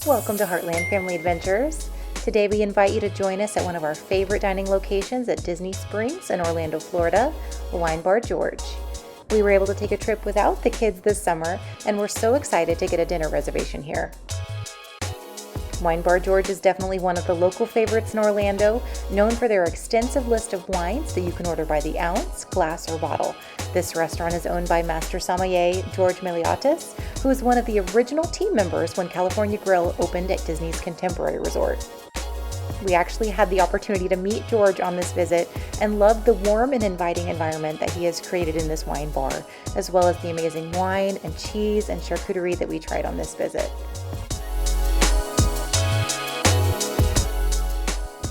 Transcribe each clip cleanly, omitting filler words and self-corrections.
Welcome to Heartland Family Adventures. Today we invite you to join us at one of our favorite dining locations at Disney Springs in Orlando, Florida, Wine Bar George. We were able to take a trip without the kids this summer, and we're so excited to get a dinner reservation here. Wine Bar George is definitely one of the local favorites in Orlando, known for their extensive list of wines that you can order by the ounce, glass, or bottle. This restaurant is owned by Master Sommelier George Miliotes, who is one of the original team members when California Grill opened at Disney's Contemporary Resort. We actually had the opportunity to meet George on this visit and loved the warm and inviting environment that he has created in this wine bar, as well as the amazing wine and cheese and charcuterie that we tried on this visit.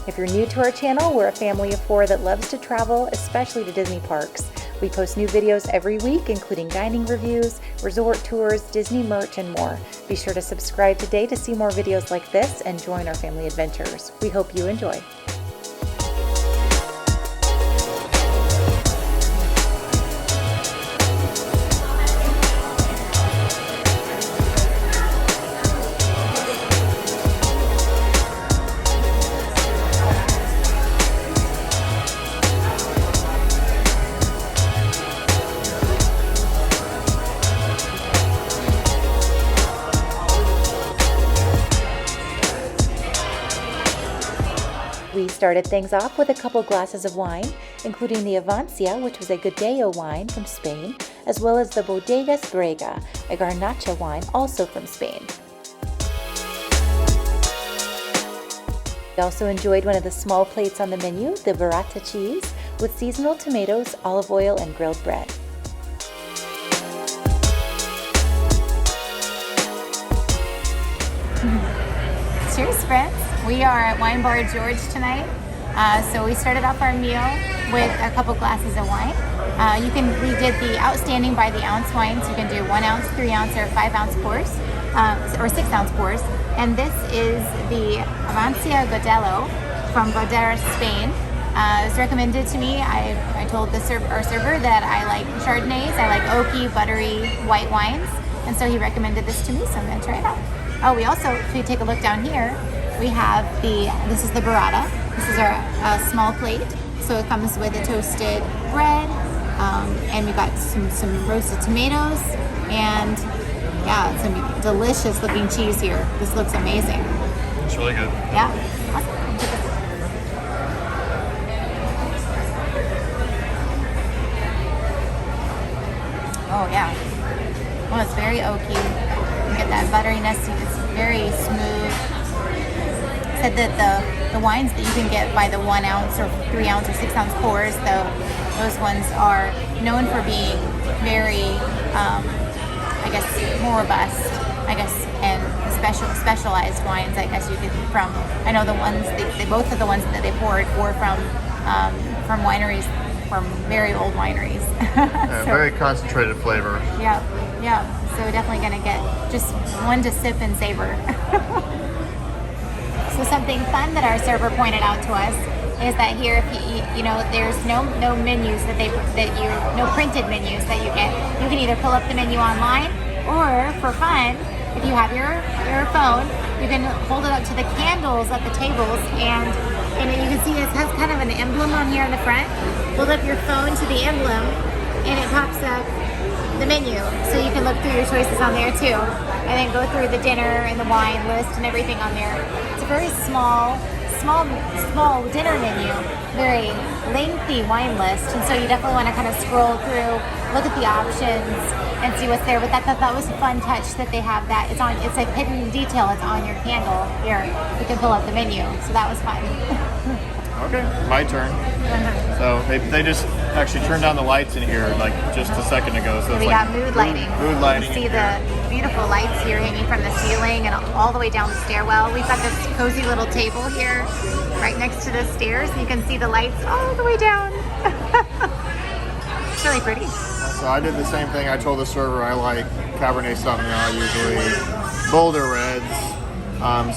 If you're new to our channel, we're a family of 4 that loves to travel, especially to Disney parks. We post new videos every week, including dining reviews, resort tours, Disney merch, and more. Be sure to subscribe today to see more videos like this and join our family adventures. We hope you enjoy. We started things off with a couple glasses of wine, including the Avancia, which was a Godeo wine from Spain, as well as the Bodegas Brega, a Garnacha wine also from Spain. We also enjoyed one of the small plates on the menu, the Burrata cheese, with seasonal tomatoes, olive oil, and grilled bread. Cheers, friends. We are at Wine Bar George tonight. So we started off our meal with a couple glasses of wine. We did the outstanding by the ounce wines. You can do 1 ounce, 3 ounce, or 5 ounce pours, or 6 ounce pours. And this is the Avancia Godelo from Bodegas, Spain. It was recommended to me. I told our server that I like Chardonnays, I like oaky, buttery, white wines. And so he recommended this to me, so I'm gonna try it out. Oh, we also, if you take a look down here, we have this is the Burrata. This is our small plate. So it comes with a toasted bread, and we got some roasted tomatoes, and yeah, some delicious looking cheese here. This looks amazing. It's really good. Yeah, awesome. Oh yeah. Well, it's very oaky. You get that butteriness. It's very smooth. Said that the wines that you can get by the 1 ounce or 3 ounce or 6 ounce pours, those ones are known for being very, more robust, and specialized wines. I guess you could from. I know the ones both of the ones that they poured were from wineries, from very old wineries. Yeah, so, very concentrated flavor. Yeah. So definitely gonna get just one to sip and savor. So something fun that our server pointed out to us is that here, if there's no menus no printed menus that you get. You can either pull up the menu online, or for fun, if you have your phone, you can hold it up to the candles at the tables, and you can see it has kind of an emblem on here in the front. Hold up your phone to the emblem, and it pops up the menu, so you can look through your choices on there too, and then go through the dinner and the wine list and everything on there. It's a very small dinner menu, very lengthy wine list, and so you definitely want to kind of scroll through, look at the options, and see what's there. But that was a fun touch that they have that. It's a hidden detail. It's on your candle here. You can pull up the menu, so that was fun. Okay, my turn. So they just actually turned down the lights in here like just a second ago. So we got mood lighting. Mood lighting. You see the beautiful lights here hanging from the ceiling and all the way down the stairwell. We've got this cozy little table here right next to the stairs. You can see the lights all the way down. It's really pretty. So I did the same thing. I told the server I like Cabernet Sauvignon usually, bolder reds.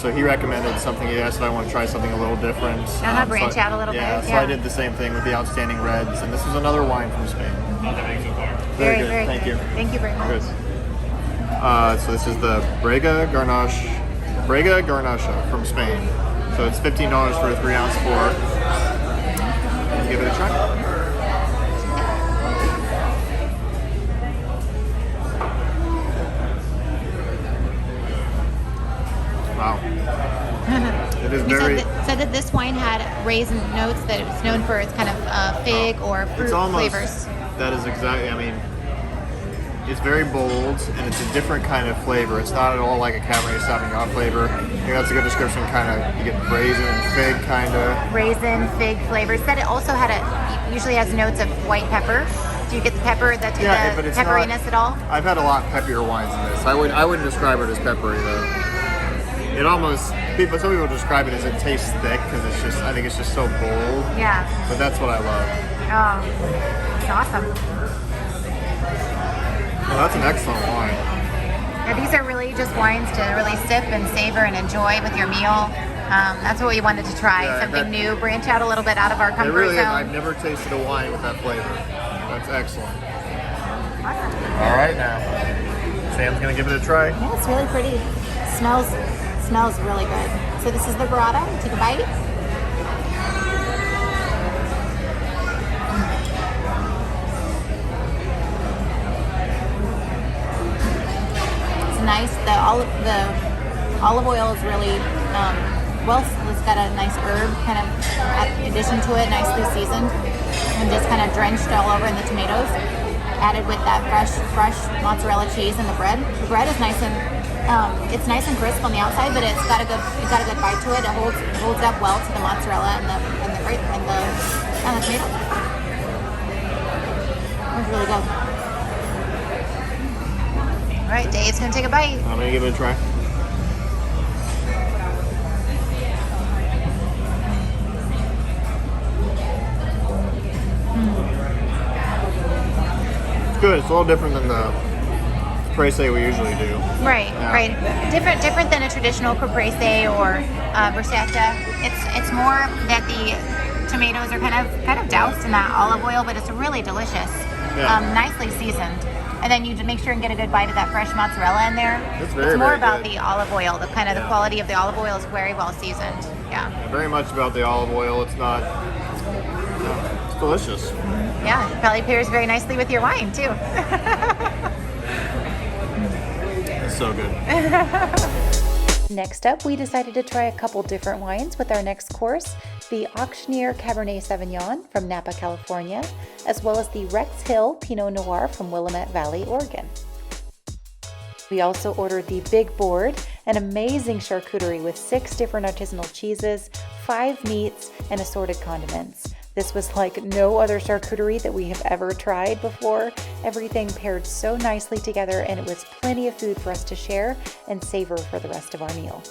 So he recommended something. He asked if I want to try something a little different. Branch out a little bit. So I did the same thing with the outstanding reds, and this is another wine from Spain. Very good. Very Thank good. you. Thank you very much. So this is the Brega Garnache Brega Garnacha from Spain. So it's $15 for a 3-ounce pour. Give it a try. Wow. It is very... said that this wine had raisin notes, that it was known for its kind of fig or fruit flavors. That is exactly, I mean, it's very bold and it's a different kind of flavor. It's not at all like a Cabernet Sauvignon flavor. I think that's a good description, kind of, you get raisin and fig kind of. Raisin, fig flavors. Said it also had usually has notes of white pepper. Do you get the pepper, the pepperiness at all? I've had a lot peppier wines than this. I wouldn't describe it as peppery though. It almost, some people describe it as it tastes thick because I think it's just so bold. Yeah. But that's what I love. Oh, it's awesome. Well, that's an excellent wine. Yeah, these are really just wines to really sip and savor and enjoy with your meal. That's what we wanted to try. Yeah, something new, branch out a little bit out of our comfort really zone. I've never tasted a wine with that flavor. That's excellent. Awesome. All right, now Sam's gonna give it a try. Yeah, it's really pretty. Smells really good. So this is the Burrata. Take a bite. It's nice. The olive oil is really it's got a nice herb kind of addition to it, nicely seasoned, and just kind of drenched all over in the tomatoes. Added with that fresh mozzarella cheese and the bread. The bread is nice and it's nice and crisp on the outside, but it's got a good bite to it. It holds up well to the mozzarella and the tomato. It's really good. All right, Dave's gonna take a bite. I'm gonna give it a try. It's good. It's a little different than the caprese we usually do. Right, Yeah. right. Different than a traditional caprese or bruschetta. It's more that the tomatoes are kind of doused in that olive oil, but it's really delicious. Yeah. Nicely seasoned. And then you make sure and get a good bite of that fresh mozzarella in there. It's more very about good. the olive oil. The kind of the quality of the olive oil is very well seasoned. Yeah. Very much about the olive oil. It's not. It's delicious. Yeah. It probably pairs very nicely with your wine too. It's so good. Next up, we decided to try a couple different wines with our next course, the Auctioneer Cabernet Sauvignon from Napa, California, as well as the Rex Hill Pinot Noir from Willamette Valley, Oregon. We also ordered the Big Board, an amazing charcuterie with 6 different artisanal cheeses, 5 meats, and assorted condiments. This was like no other charcuterie that we have ever tried before. Everything paired so nicely together, and it was plenty of food for us to share and savor for the rest of our meal.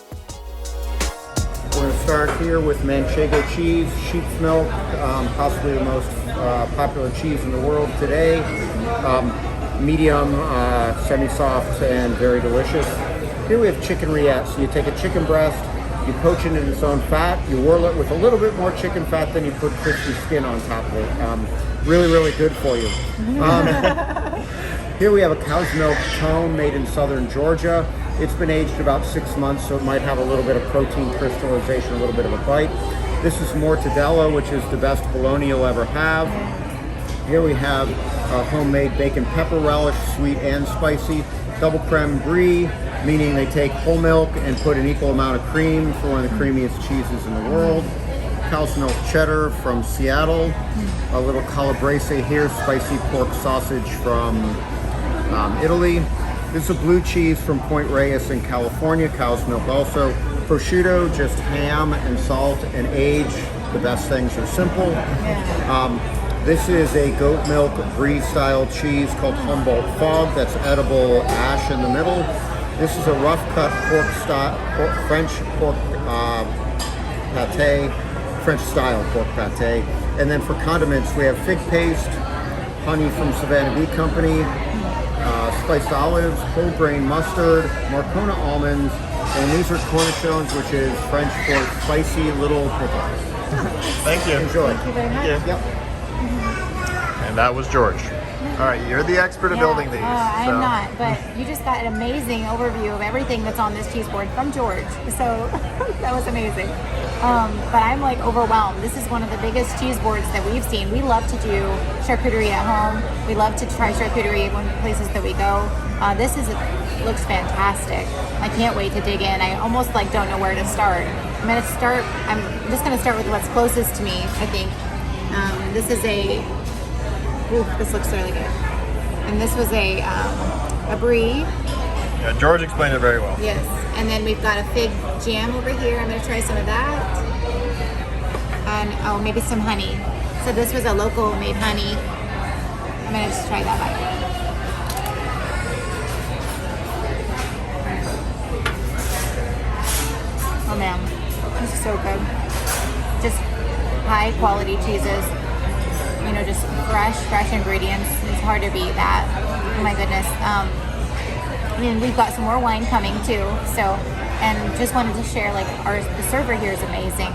We're going to start here with Manchego cheese, sheep's milk, possibly the most popular cheese in the world today. Medium, semi-soft, and very delicious. Here we have chicken rillette. So you take a chicken breast, you poach it in its own fat, you whirl it with a little bit more chicken fat, then you put crispy skin on top of it. Really, really good for you. Here we have a cow's milk tone made in southern Georgia. It's been aged about 6 months, so it might have a little bit of protein crystallization, a little bit of a bite. This is mortadella, which is the best bologna you'll ever have. Here we have homemade bacon pepper relish, sweet and spicy. Double creme brie, meaning they take whole milk and put an equal amount of cream for one of the creamiest cheeses in the world. Cow's milk cheddar from Seattle. A little calabrese here, spicy pork sausage from Italy. This is a blue cheese from Point Reyes in California, cow's milk also. Prosciutto, just ham and salt and age. The best things are simple. This is a goat milk brie style cheese called Humboldt Fog. That's edible ash in the middle. This is a rough cut French pork pate, French style pork pate. And then for condiments, we have fig paste, honey from Savannah Bee Company, spiced olives, whole grain mustard, Marcona almonds, and these are cornichons, which is French for spicy little pickles. Thank you. Enjoy. Thank you very much. Yeah. Yep. And that was George. All right, you're the expert of building these. I'm so. not, but you just got an amazing overview of everything that's on this cheese board from George. So that was amazing. But I'm like overwhelmed. This is one of the biggest cheese boards that we've seen. We love to do charcuterie at home. We love to try charcuterie at places that we go. This looks fantastic. I can't wait to dig in. I almost like don't know where to start. I'm just gonna start with what's closest to me, I think. This is this looks really good. And this was a brie. Yeah, George explained it very well. Yes. And then we've got a fig jam over here. I'm gonna try some of that. And maybe some honey. So this was a local made honey. I'm gonna just try that bite. Oh man, this is so good. Just high quality cheeses. You know, just fresh ingredients. It's hard to beat that. Oh my goodness. I mean, we've got some more wine coming too. So, and just wanted to share, like, the server here is amazing.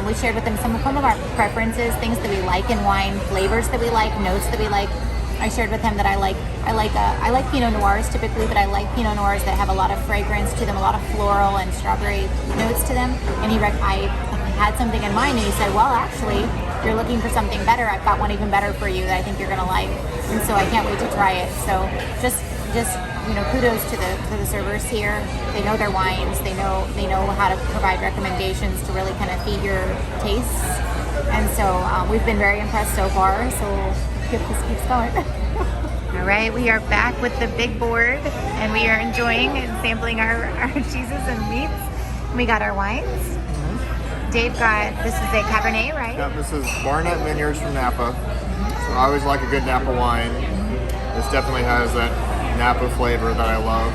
We shared with them some of our preferences, things that we like in wine, flavors that we like, notes that we like. I shared with him that I like Pinot Noirs typically, but I like Pinot Noirs that have a lot of fragrance to them, a lot of floral and strawberry notes to them. And I had something in mind, and he said, well, actually, if you're looking for something better, I've got one even better for you that I think you're gonna like. And so I can't wait to try it. So just kudos to the servers here. They know their wines. They know how to provide recommendations to really kind of feed your tastes. And so we've been very impressed so far. So if this keeps going. All right, we are back with the big board, and we are enjoying and sampling our cheeses and meats. We got our wines. Dave got, this is a Cabernet, right? Yeah, this is Barnett Vineyards from Napa. So I always like a good Napa wine. This definitely has that Napa flavor that I love.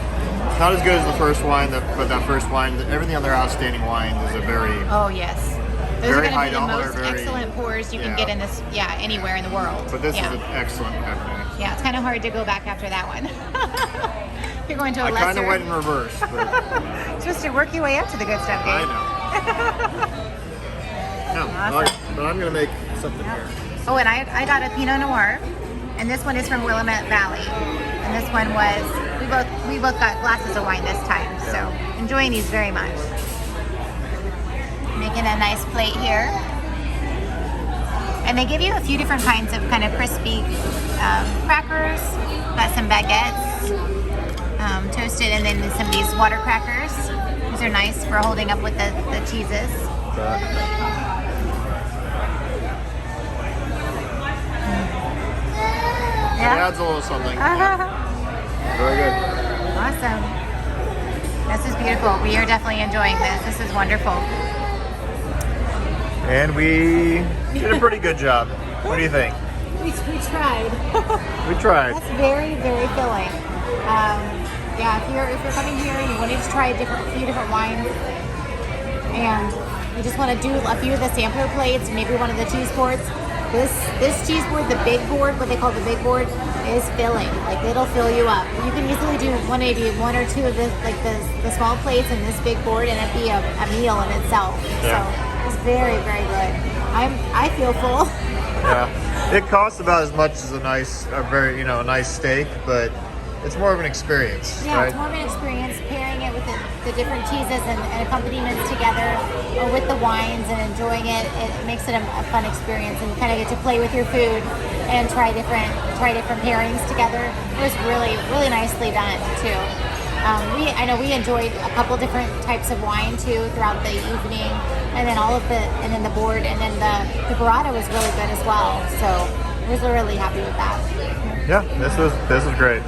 It's not as good as the first wine, but that first wine, everything on their outstanding wine is a very Oh, yes. Those very are high going to be the dollar, most excellent pours you can get in this, anywhere in the world. But this yeah. is an excellent Cabernet. Yeah, it's kind of hard to go back after that one. You're going to a lesser. I kind of went in reverse. But Supposed to work your way up to the good stuff, Dave. I know. No, Awesome. but I'm going to make something here. Oh, and I got a Pinot Noir, and this one is from Willamette Valley. And this one was, we both got glasses of wine this time, so enjoying these very much. Making a nice plate here. And they give you a few different kinds of kind of crispy crackers. Got some baguettes, toasted, and then some of these water crackers. These are nice for holding up with the cheeses. It adds a little something. Very good. Awesome. This is beautiful. We are definitely enjoying this. This is wonderful. And we did a pretty good job. What do you think? We tried. We tried. That's very, very filling. If you're coming here and you wanted to try a few different wines, and you just want to do a few of the sampler plates, maybe one of the cheese boards. This cheese board, the big board, what they call the big board, is filling. Like, it'll fill you up. You can easily do maybe one or two of the small plates in this big board, and it'd be a meal in itself. Yeah. So it's very, very good. I feel full. Yeah, it costs about as much as a nice steak, but it's more of an experience, Yeah, right? it's more of an experience pairing it with the different cheeses and accompaniments together, or with the wines and enjoying it. It makes it a fun experience, and you kind of get to play with your food and try different pairings together. It was really, really nicely done too. I know we enjoyed a couple different types of wine too throughout the evening, and then the board, and then the Burrata was really good as well. So I was really happy with that. Yeah, this was great.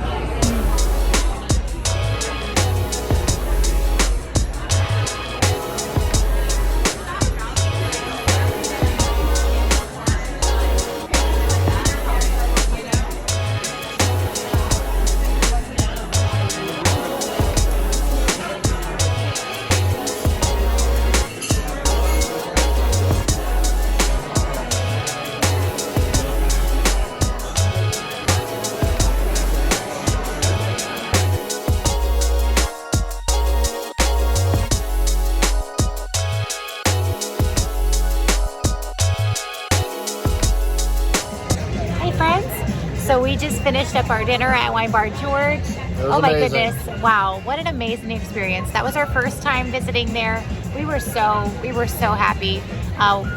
finished up our dinner at Wine Bar George. Oh my amazing. goodness. Wow, what an amazing experience. That was our first time visiting there. We were so happy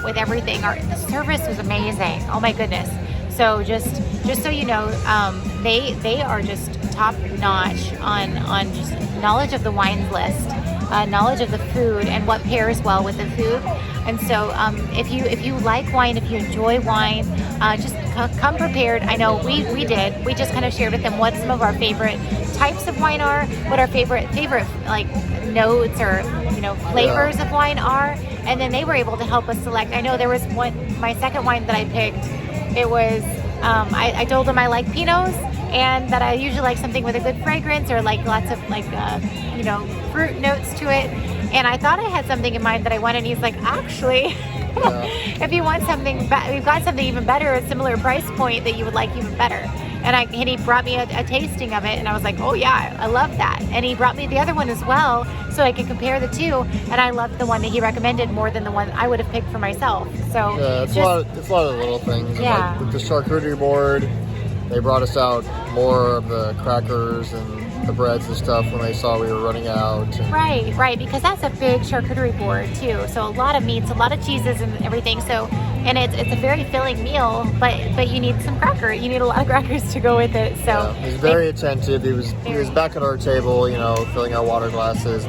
with everything. The service was amazing. Oh my goodness. So just so you know, they are just top notch on just knowledge of the wines list, knowledge of the food and what pairs well with the food. And so if you like wine, if you enjoy wine, just come prepared. I know we did. We just kind of shared with them what some of our favorite types of wine are, what our favorite like notes or flavors of wine are, and then they were able to help us select. I know there was my second wine that I picked. It was I told them I like Pinots and that I usually like something with a good fragrance or like lots of fruit notes to it. And I thought I had something in mind that I wanted. And he's like, actually, if you want something, we've got something even better, a similar price point that you would like even better. And he brought me a tasting of it, and I was like, oh yeah, I love that. And he brought me the other one as well, so I could compare the two. And I loved the one that he recommended more than the one I would have picked for myself. So yeah, it's a lot of little things. Yeah. And like with the charcuterie board, they brought us out more of the crackers and the breads and stuff when they saw we were running out. Right, because that's a big charcuterie board too. So a lot of meats, a lot of cheeses and everything. So, and it's a very filling meal, but you need some cracker. You need a lot of crackers to go with it. So yeah, he's very attentive. He was back at our table, filling our water glasses,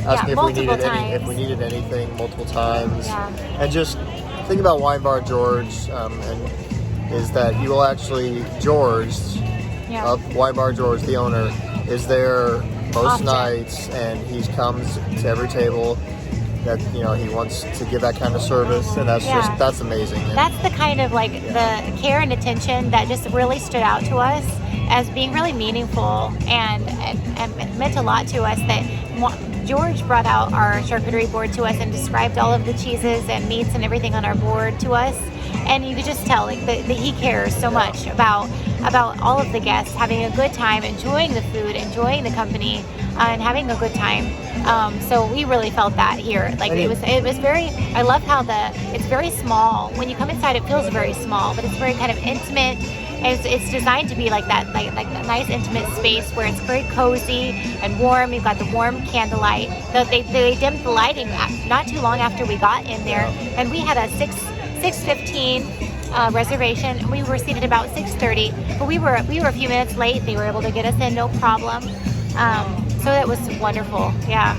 asking if we needed anything multiple times. Yeah. And just think about Wine Bar George, is that you will actually Wine Bar George, the owner, is there most Often. nights, and he comes to every table that he wants to give that kind of service, and that's amazing. And that's the kind of the care and attention that just really stood out to us as being really meaningful and meant a lot to us. That George brought out our charcuterie board to us and described all of the cheeses and meats and everything on our board to us. And you could just tell that he cares so much about all of the guests having a good time, enjoying the food, enjoying the company, and having a good time. So we really felt that here. It was very. I love how it's very small. When you come inside, it feels very small, but it's very kind of intimate. It's designed to be like that, like that nice intimate space where it's very cozy and warm. You've got the warm candlelight. They dimmed the lighting not too long after we got in there, and we had a 6:15 reservation. We were seated about 6:30, but we were a few minutes late. They were able to get us in, no problem. So that was wonderful. Yeah.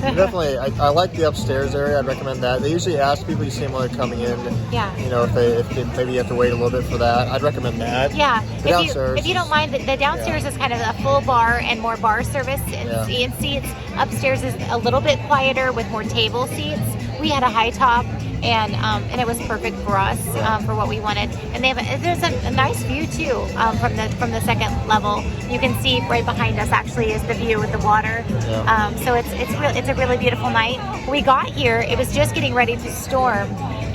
Definitely. I like the upstairs area. I'd recommend that. They usually ask people, you see them when they're coming in. Yeah. If maybe you have to wait a little bit for that. I'd recommend that. Yeah. Downstairs. If you don't mind, the downstairs is kind of a full bar and more bar service and seats. Upstairs is a little bit quieter with more table seats. We had a high top. And it was perfect for us for what we wanted. And there's a nice view too from the second level. You can see right behind us actually is the view with the water. Yeah. So it's a really beautiful night. We got here, it was just getting ready to storm,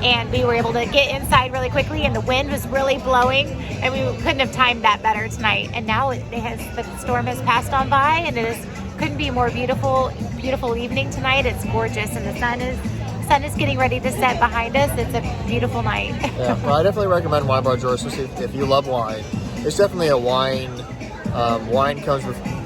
and we were able to get inside really quickly, and the wind was really blowing, and we couldn't have timed that better tonight. And now the storm has passed on by, and couldn't be a more beautiful evening tonight. It's gorgeous, and the sun is getting ready to set behind us. It's a beautiful night. Yeah, well, I definitely recommend Wine Bar George, especially if you love wine. It's definitely a wine. Wine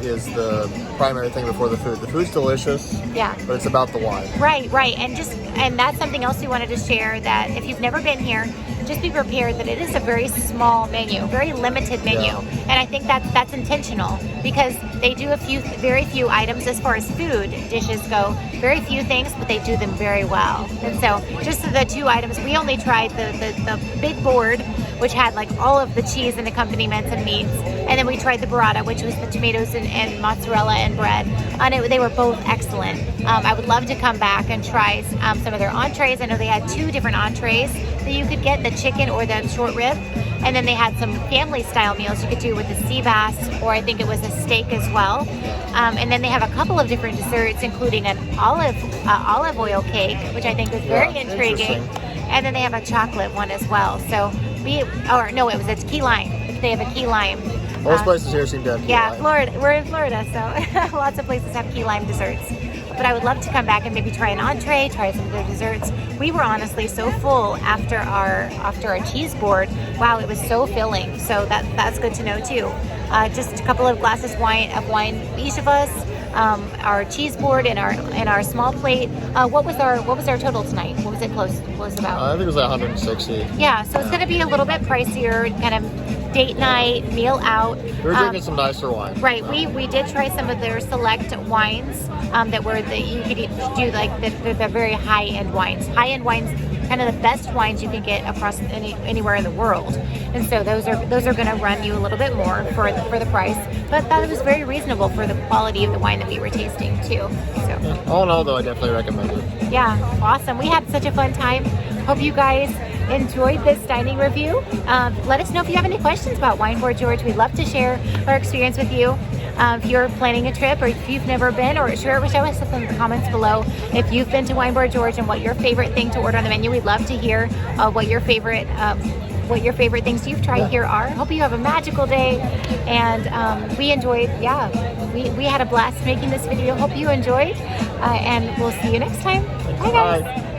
is the primary thing before the food. The food's delicious. Yeah. But it's about the wine. Right. And that's something else we wanted to share, that if you've never been here, just be prepared that it is a very small menu, very limited menu. Yeah. And I think that's intentional, because they do very few items as far as food dishes go. Very few things, but they do them very well. And so just the two items, we only tried the big board, which had all of the cheese and accompaniments and meats. And then we tried the burrata, which was the tomatoes and mozzarella and bread. And they were both excellent. I would love to come back and try some of their entrees. I know they had 2 different entrees that you could get, the chicken or the short rib. And then they had some family style meals you could do with the sea bass, or I think it was a steak as well. And then they have a couple of different desserts, including an olive oil cake, which I think is very intriguing. And then they have a chocolate one as well. So it was a key lime. They have a key lime. Most places here seem to have key lime. Florida. We're in Florida, so lots of places have key lime desserts. but I would love to come back and maybe try an entree, try some of their desserts. We were honestly so full after our cheese board. Wow, it was so filling. So that's good to know too. Just a couple of glasses of wine each of us. Our cheese board and our small plate. What was our total tonight? What was it close about? I think it was like 160. Yeah, so it's going to be a little bit pricier, kind of date night, meal out. We're drinking some nicer wine. Right, we did try some of their select wines that you could do, like the very high end wines. High end wines, kind of the best wines you can get across anywhere in the world. And so those are going to run you a little bit more for the price, but that was very reasonable for the quality of the wine that we were tasting too. So All in all, though, I definitely recommend it. yeah, awesome. We had such a fun time. Hope you guys enjoyed this dining review. Let us know if you have any questions about Wine Board George. We'd love to share our experience with you. If you're planning a trip or if you've never been, or share it with us in the comments below. If you've been to Wine Board George and what your favorite thing to order on the menu, we'd love to hear what your favorite things you've tried here are. Hope you have a magical day, and we enjoyed. Yeah, we had a blast making this video. Hope you enjoyed, and we'll see you next time. Bye guys. Bye.